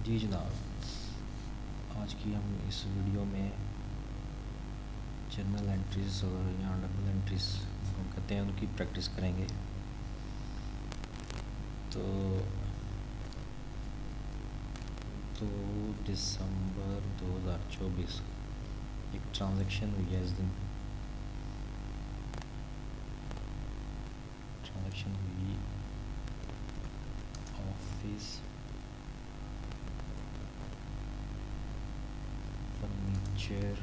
जी जनाब, आज की हम इस वीडियो में जर्नल एंट्रीज और या डबल एंट्रीज को कहते हैं उनकी प्रैक्टिस करेंगे। तो 2 दिसंबर 2024 एक ट्रांजैक्शन हुई है। इस दिन ट्रांजैक्शन हुई office furniture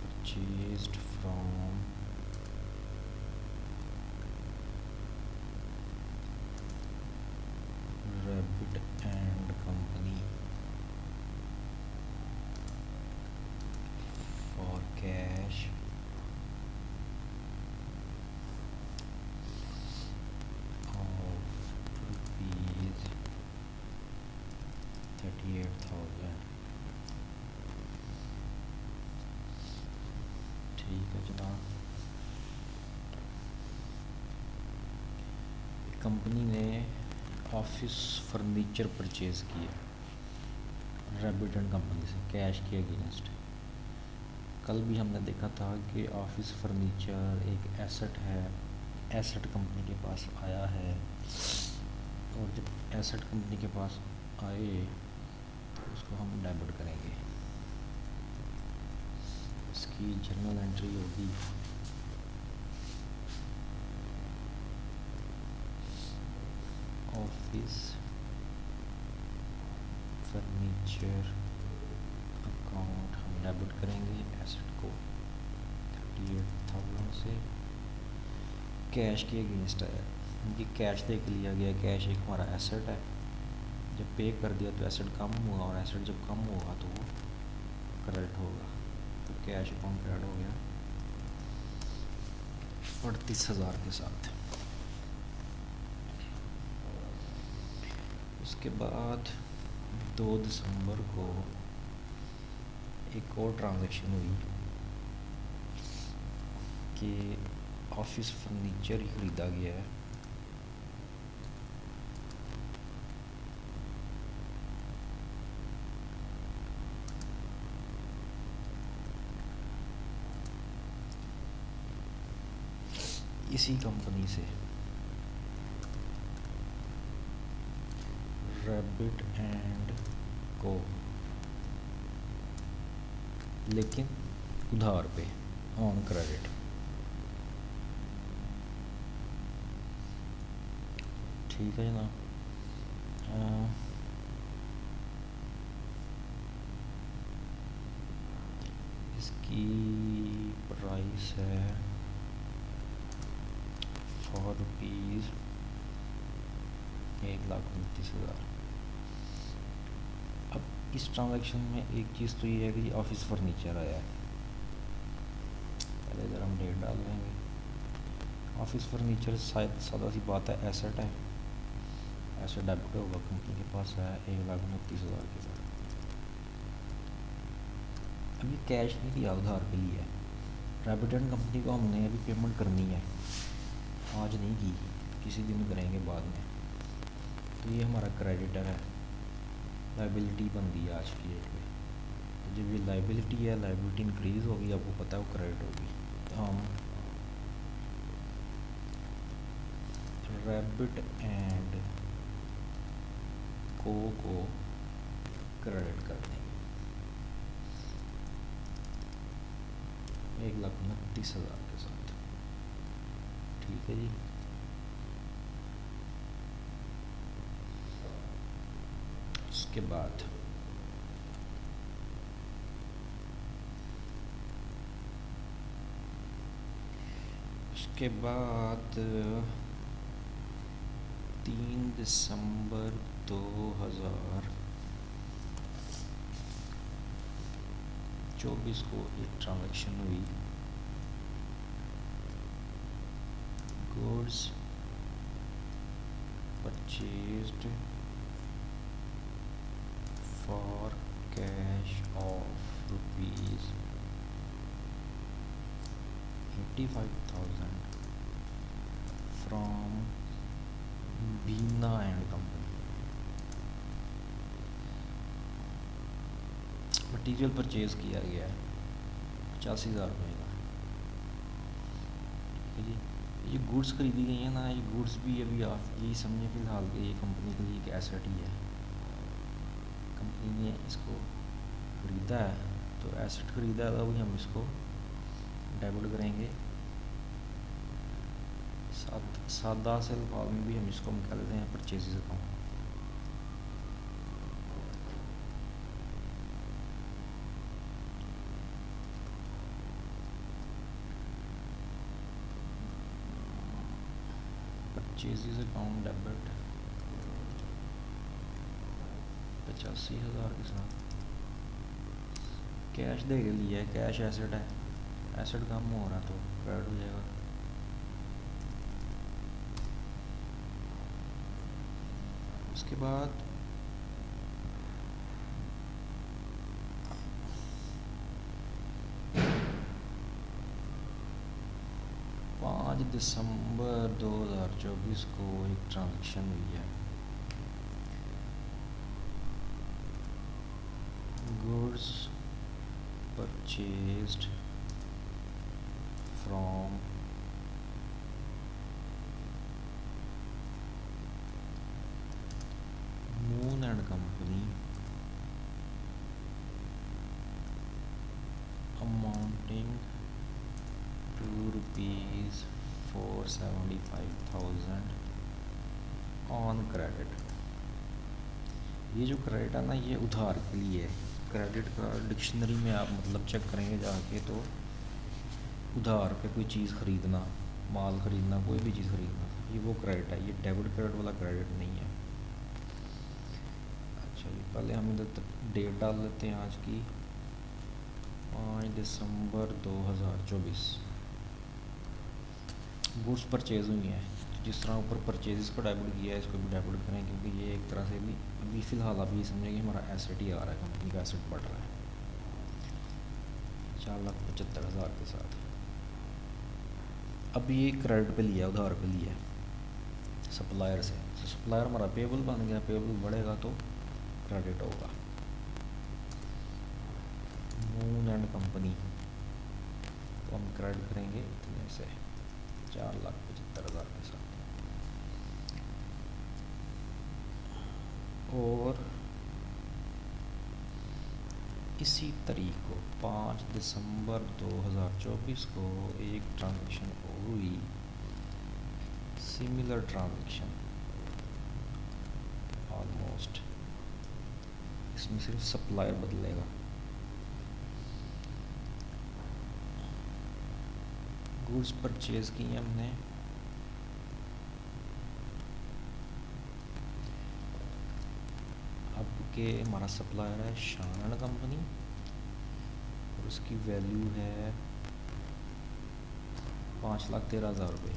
purchased from rabbit and company for cash of rupees 38,000। ठीक है जनाब, कंपनी ने ऑफिस फर्नीचर परचेज किया रैबिट एंड कंपनी से कैश के अगेंस्ट। कल भी हमने देखा था कि ऑफिस फर्नीचर एक एसेट है, एसेट कंपनी के पास आया है, और जब एसेट कंपनी के पास आए तो उसको हम डेबिट करेंगे। इसकी जर्नल एंट्री होगी ऑफिस फर्नीचर अकाउंट, हम डेबिट करेंगे एसेट को 38,000 से कैश के अगेंस्ट है। ये कैश देख लिया गया, कैश एक हमारा एसेट है। जब पे कर दिया तो एसेट कम हुआ, और एसेट जब कम होगा तो वो क्रेडिट होगा। तो कैश अकाउंट क्रेडिट हो गया 38,000 के साथ। उसके बाद 2 दिसंबर को एक और ट्रांजैक्शन हुई कि ऑफिस फर्नीचर ही खरीदा गया है इसी कंपनी से, रैबिट एंड को, लेकिन उधार पे, ऑन क्रेडिट। ठीक है ना। इसकी प्राइस है ₹4 1,29,000। अब इस ट्रांजैक्शन में एक चीज़ तो ये है कि ऑफिस फर्नीचर आया है। पहले इधर हम डेट डाल देंगे। ऑफिस फर्नीचर शायद सादा सी बात है, एसेट है, एसेट डेबिट होगा, कंपनी के पास है 1,29,000 के साथ। अब ये कैश नहीं लिया, उधार पे लिया है। रैबिट एंड कंपनी को हमने अभी पेमेंट करनी है, आज नहीं की, किसी दिन करेंगे बाद में। तो ये हमारा क्रेडिटर है, लाइबिलिटी बन गई आज की डेट में। तो जब ये लाइबिलिटी है, लाइबिलिटी इंक्रीज़ होगी, आपको पता है वो क्रेडिट होगी। तो हम रैबिट एंड को क्रेडिट कर देंगे 1,29,000 के साथ। ठीक है जी। उसके बाद उसके बाद 3 दिसंबर 2024 को एक ट्रांजैक्शन हुई, goods purchased for cash of ₹85,000 from Beena and company, material purchase किया गया है 85,000 रुपये का। ठीक है जी, ये गुड्स खरीदी गई हैं ना, ये गुड्स भी अभी आप यही समझें फ़िलहाल कि ये कंपनी के लिए एक एसेट ही है। कंपनी ने इसको ख़रीदा है तो एसेट ख़रीदा है, अभी हम इसको डेबिट करेंगे। सादा से अल्फाज में भी हम इसको कह देते हैं purchase account. Purchase account debit 85,000 के साथ कैश दे के लिए है, कैश एसेट है, एसेट कम हो रहा तो क्रेडिट हो जाएगा। उसके बाद 5 दिसंबर 2024 को एक ट्रांजैक्शन हुई है। Goods purchased from moon and company amounting to ₹475,000 on credit. ये जो क्रेडिट है ना, ये उधार के लिए है। क्रेडिट का डिक्शनरी में आप मतलब चेक करेंगे जाके तो उधार पे कोई चीज़ ख़रीदना, माल ख़रीदना, कोई भी चीज़ ख़रीदना, ये वो क्रेडिट है, ये डेबिट क्रेडिट वाला क्रेडिट नहीं है। अच्छा, ये पहले हम इधर डेट डाल लेते हैं आज की 5 दिसंबर 2024। गुड्स परचेज़ हुई हैं, तो जिस तरह ऊपर परचेज़ को डेबिट किया है इसको भी डेबिट करें, क्योंकि ये एक तरह से भी अभी फ़िलहाल आप ये समझें कि हमारा एसेट ही आ रहा है, कंपनी का एसेट बढ़ रहा है 4,75,000 के साथ। अब ये क्रेडिट पे लिया, उधार पे लिया सप्लायर से, तो सप्लायर हमारा पेबल बन गया, पेबल बढ़ेगा तो क्रेडिट होगा। मून एंड कंपनी तो हम क्रेडिट करेंगे इतने से 4,75,000 के साथ। और इसी तारीख को 5 दिसंबर 2024 को एक ट्रांजैक्शन हुई, सिमिलर ट्रांजैक्शन ऑलमोस्ट, इसमें सिर्फ सप्लायर बदलेगा। गुड्स परचेज की हमने अब के हमारा सप्लायर है शान कंपनी और उसकी वैल्यू है 5,13,000 रुपये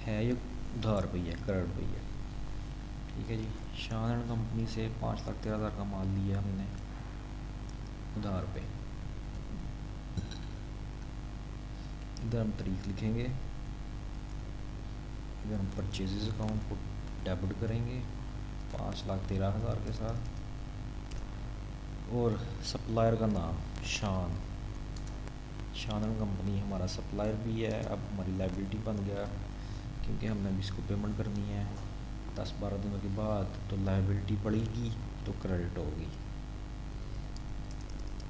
है, ये उधार पे है, क्रेडिट पे है। ठीक है जी, शान कंपनी से 5,13,000 का माल लिया हमने उधार पे। इधर हम तारीख लिखेंगे, इधर हम परचेजेस अकाउंट को डेबिट करेंगे 5,13,000 के साथ, और सप्लायर का नाम शान कंपनी हमारा सप्लायर भी है। अब हमारी लाइबिलिटी बन गया, क्योंकि हमने अभी इसको पेमेंट करनी है 10-12 दिनों के बाद, तो लाइबिलिटी बढ़ेगी तो क्रेडिट होगी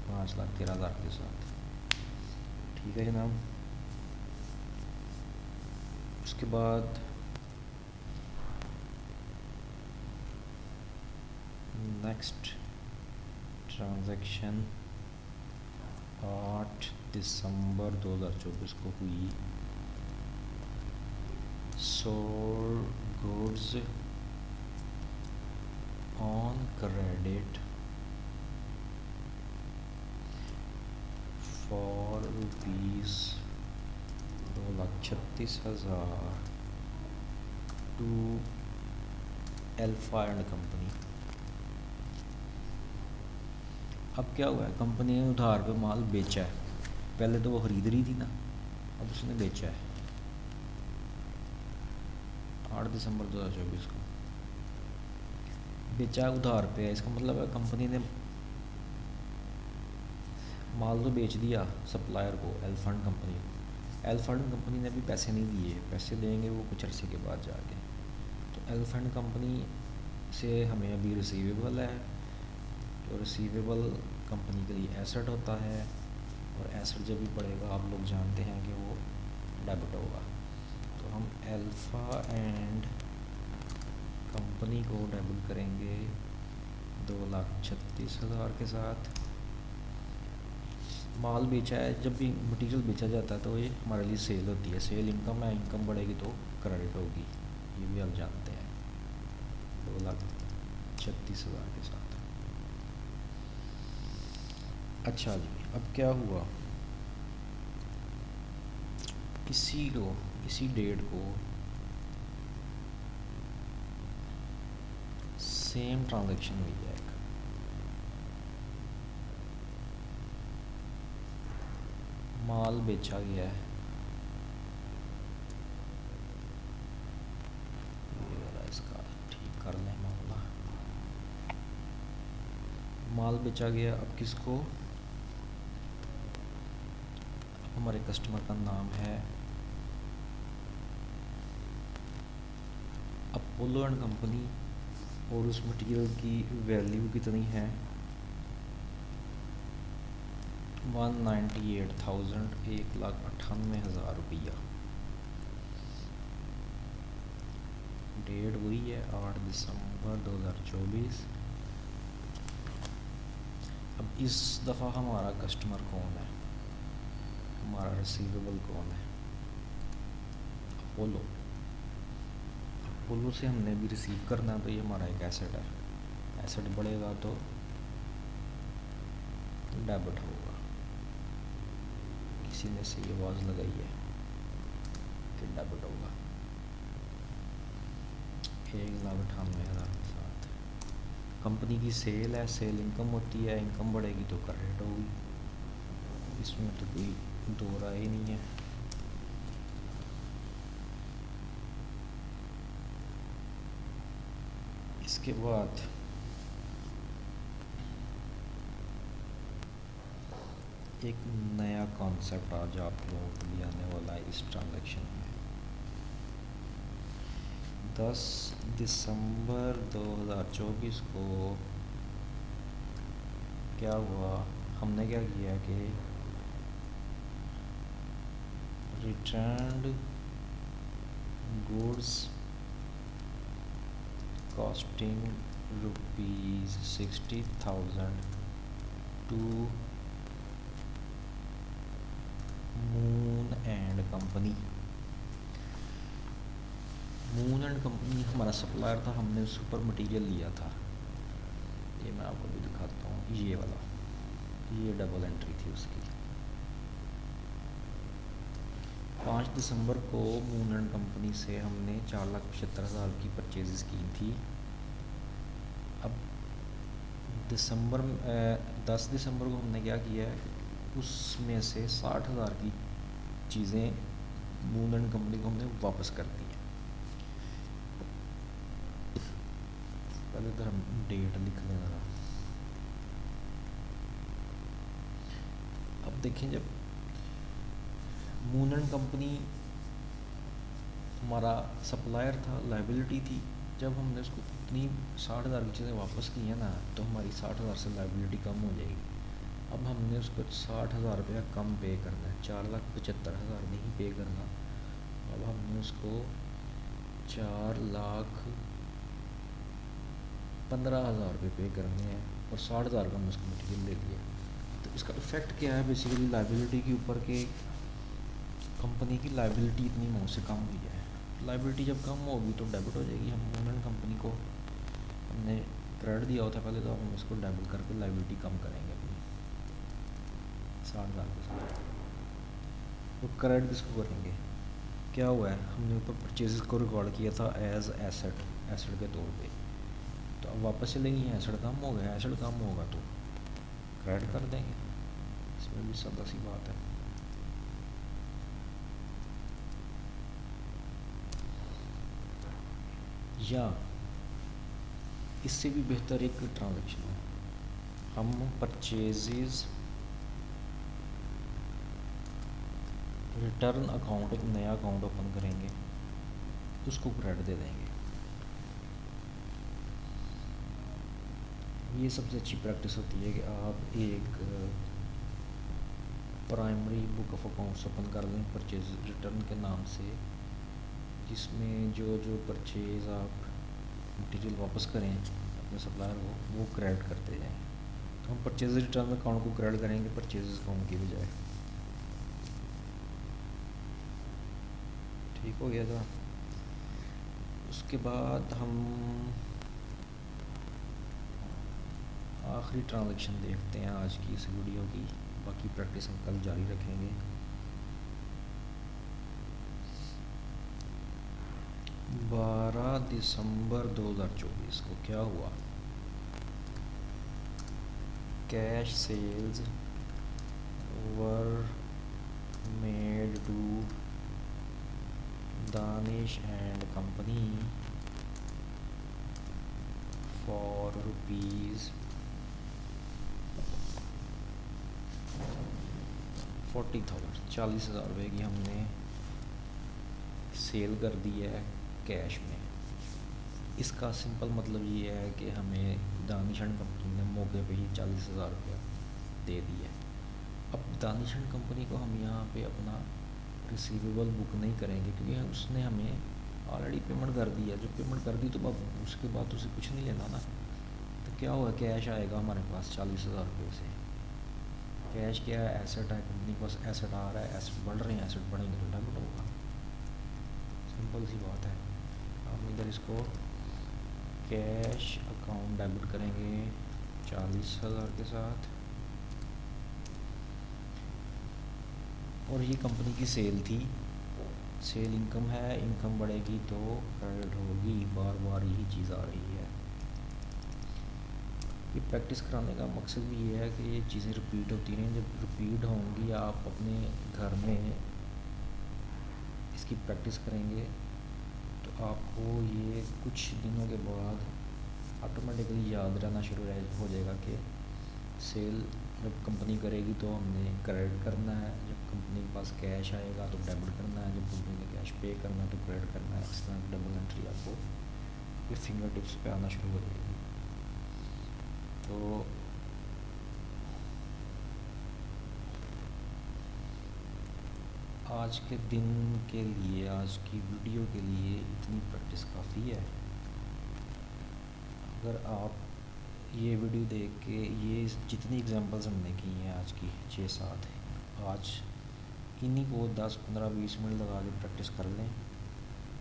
5,13,000 के साथ। ठीक है जनाब। उसके बाद नेक्स्ट ट्रांजैक्शन 8 दिसंबर 2024 को हुई, sold goods on credit for ₹2,36,000 to Alpha and company. अब क्या हुआ है, कंपनी ने उधार पे माल बेचा है, पहले तो वो खरीद रही थी ना, अब उसने बेचा है 8 दिसंबर 2024 को बेचा उधार पे है। इसका मतलब है कंपनी ने माल तो बेच दिया सप्लायर को, एलफंड कंपनी को। एलफंड कंपनी ने भी पैसे नहीं दिए, पैसे देंगे वो कुछ अरसे के बाद जाके। तो एलफंड कंपनी से हमें अभी रिसीवेबल है, तो रिसीवेबल कंपनी के लिए एसेट होता है, और एसेट जब भी पड़ेगा आप लोग जानते हैं कि वो डेबिट होगा। तो हम अल्फ़ा एंड कंपनी को डेबिट करेंगे 2,36,000 के साथ। माल बेचा है, जब भी मटेरियल बेचा जाता है तो ये हमारे लिए सेल होती है, सेल इनकम है, इनकम बढ़ेगी तो क्रेडिट होगी, ये भी आप जानते हैं। 2,36,000 के साथ। अच्छा जी, अब क्या हुआ, इसी डेट को सेम ट्रांजैक्शन हुई है। माल बेचा गया है, ये वाला इसका ठीक कर लें मामला। माल बेचा गया, अब किसको, अब हमारे कस्टमर का नाम है अपोलो एंड कंपनी, और उस मटेरियल की वैल्यू कितनी है 198,000, 1,98,000 रुपया। डेट वही है 8 दिसंबर 2024। अब इस दफ़ा हमारा कस्टमर कौन है, हमारा रिसीवेबल कौन है, अपोलो। अपोलो से हमने भी रिसीव करना है, तो ये हमारा एक एसेट है, एसेट बढ़ेगा तो डेबिट होगा। किसी ने सही आवाज़ लगाई है कि डेबिट होगा 1,98,000 के साथ। कंपनी की सेल है, सेल इनकम होती है, इनकम बढ़ेगी तो क्रेडिट होगी, इसमें तो कोई दो राय ही नहीं है। इसके बाद एक नया कॉन्सेप्ट आज आप लोगों को भी आने वाला है इस ट्रांजैक्शन में। 10 दिसंबर 2024 को क्या हुआ, हमने क्या किया कि returned goods costing ₹60,000 to Moon and company. Moon and company हमारा सप्लायर था, हमने उसके ऊपर मटेरियल लिया था, ये मैं आपको भी दिखाता हूँ, ये वाला, ये डबल एंट्री थी उसकी। 5 दिसंबर को मून एंड कंपनी से हमने 4,75,000 की परचेज़ की थी। अब 10 दिसंबर को हमने क्या किया है, उसमें से 60,000 की चीज़ें मून एंड कंपनी को हमने वापस कर दी है। पहले तो हम डेट लिख लें ज़रा। अब देखें, जब मून एंड कंपनी हमारा सप्लायर था, लाइबिलिटी थी, जब हमने उसको इतनी 60,000 की चीज़ें वापस की है ना, तो हमारी 60,000 से लाइबिलिटी कम हो जाएगी। अब हमने उसको 60,000 रुपया कम पे करना है, 4,75,000 नहीं पे करना। अब हमने उसको 4,15,000 रुपये पे करने हैं, और 60,000 का हमने उसको मटीरियल ले लिया। तो इसका इफ़ेक्ट क्या है बेसिकली लाइबिलिटी के ऊपर, के कंपनी की लाइबिलिटी इतनी अमाउंट से कम हुई है। लाइबिलिटी जब कम होगी तो डेबिट हो जाएगी। हम मून कंपनी को हमने क्रेडिट दिया होता पहले, तो हम इसको डेबिट करके लाइबिलिटी कम करेंगे अपनी 60,000 के साथ। तो क्रेडिट किसको करेंगे, क्या हुआ है, हमने ऊपर परचेज़ को रिकॉर्ड किया था एज एसेट के तौर पे, तो अब वापस चलेंगे, एसेट कम हो गया, एसेट कम होगा तो क्रेडिट कर देंगे, इसमें भी सादा सी बात है। या इससे भी बेहतर एक ट्रांजैक्शन है, हम परचेजेस रिटर्न अकाउंट, एक नया अकाउंट ओपन करेंगे, उसको क्रेडिट दे देंगे। ये सबसे अच्छी प्रैक्टिस होती है कि आप एक primary book of accounts open कर लें परचेज रिटर्न के नाम से, जिसमें जो जो परचेज आप मटेरियल वापस करें अपने सप्लायर को, वो क्रेडिट करते जाएं। तो हम परचेज रिटर्न अकाउंट को क्रेडिट करेंगे परचेज अकाउंट की बजाय। ठीक हो गया था। उसके बाद हम आखिरी ट्रांजैक्शन देखते हैं आज की इस वीडियो की, बाकी प्रैक्टिस हम कल जारी रखेंगे। 12 दिसंबर 2024 को क्या हुआ? Cash sales were made to Danish and company for rupees 40,000, 40,000 रुपये की हमने सेल कर दी है कैश में। इसका सिंपल मतलब ये है कि हमें दानिश एंड कंपनी ने मौके पे ही 40,000 रुपया दे दिया। अब दानिश एंड कंपनी को हम यहाँ पे अपना रिसीवेबल बुक नहीं करेंगे, क्योंकि उसने हमें ऑलरेडी पेमेंट कर दी है। जब पेमेंट कर दी तो अब उसके बाद उसे कुछ नहीं लेना ना। तो क्या हुआ, कैश आएगा हमारे पास 40,000 रुपये से। कैश क्या है, एसेट है, कंपनी के पास एसेट आ रहा है, एसेट बढ़ रहे हैं, एसेट बढ़ेंगे तो डेबिट होगा। सिंपल सी बात है। हम इधर इसको कैश अकाउंट डेबिट करेंगे 40,000 के साथ, और ये कंपनी की सेल थी, सेल इनकम है, इनकम बढ़ेगी तो क्रेडिट होगी। बार बार यही चीज़ आ रही है। ये प्रैक्टिस कराने का मकसद भी ये है कि ये चीज़ें रिपीट होती रहें। जब रिपीट होंगी, आप अपने घर में इसकी प्रैक्टिस करेंगे तो आपको ये कुछ दिनों के बाद ऑटोमेटिकली याद रहना शुरू हो जाएगा कि सेल जब कंपनी करेगी तो हमने क्रेडिट करना है, जब कंपनी के पास कैश आएगा तो डेबिट करना है, जब कंपनी ने कैश पे करना है तो क्रेडिट करना है। इस तरह डबल एंट्री आपको ये फिंगर टिप्स पे आना शुरू हो जाएगी। तो आज के दिन के लिए, आज की वीडियो के लिए इतनी प्रैक्टिस काफ़ी है। अगर आप ये वीडियो देख के ये जितनी एग्जांपल्स हमने की हैं आज की 6-7, आज इन्हीं को 10, 15, 20 मिनट लगा के प्रैक्टिस कर लें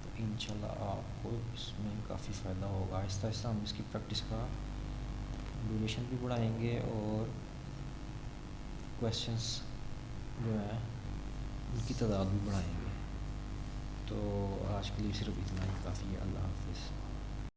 तो इंशाल्लाह आपको इसमें काफ़ी फ़ायदा होगा। आहिस्ता आहिस्ता हम इसकी प्रैक्टिस का ड्यूरेशन भी बढ़ाएंगे और क्वेश्चंस जो हैं उनकी तादाद भी बढ़ाएंगे। तो आज के लिए सिर्फ इतना ही काफ़ी है। अल्लाह हाफिज़।